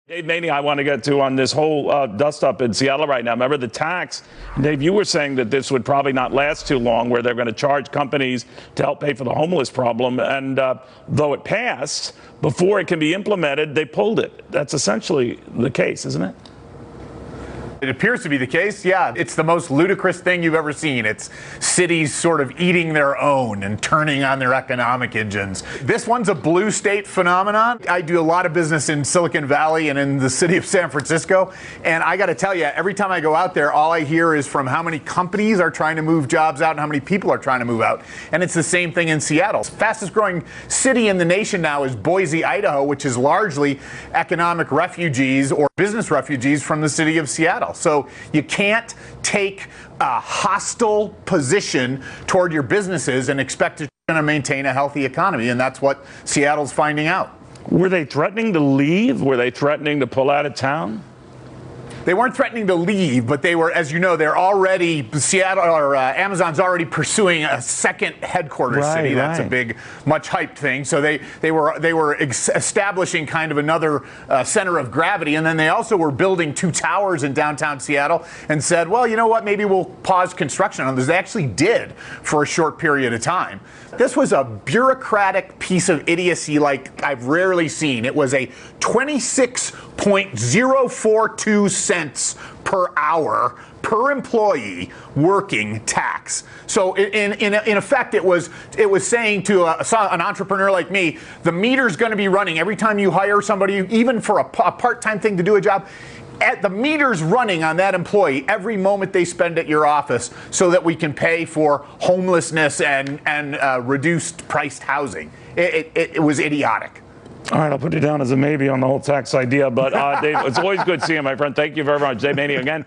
Dave Maney, I want to get to on this whole dust up in Seattle right now. Remember the tax? Dave, you were saying that this would probably not last too long, where they're going to charge companies to help pay for the homeless problem. And though it passed, before it can be implemented, they pulled it. That's essentially the case, isn't it? It appears to be the case, yeah. It's the most ludicrous thing you've ever seen. It's cities sort of eating their own and turning on their economic engines. This one's a blue state phenomenon. I do a lot of business in Silicon Valley and in the city of San Francisco. And I got to tell you, every time I go out there, all I hear is from how many companies are trying to move jobs out and how many people are trying to move out. And it's the same thing in Seattle. The fastest growing city in the nation now is Boise, Idaho, which is largely economic refugees or business refugees from the city of Seattle. So you can't take a hostile position toward your businesses and expect to maintain a healthy economy. And that's what Seattle's finding out. Were they threatening to leave? Were they threatening to pull out of town? They weren't threatening to leave, but they were, as you know, they're already, Seattle or Amazon's already pursuing a second headquarters city. That's a big, much hyped thing. So they were establishing kind of another center of gravity, and then they also were building 2 towers in downtown Seattle, and said, well, you know what, maybe we'll pause construction on this. They actually did for a short period of time. This was a bureaucratic piece of idiocy like I've rarely seen. It was a 26.042 cents per hour per employee working tax. So in effect, it was saying to an entrepreneur like me, the meter's going to be running every time you hire somebody, even for a part-time thing to do a job. The meter's running on that employee every moment they spend at your office, so that we can pay for homelessness and reduced priced housing. It was idiotic. All right, I'll put it down as a maybe on the whole tax idea. But Dave, it's always good seeing you, my friend. Thank you very much. Dave Maney again.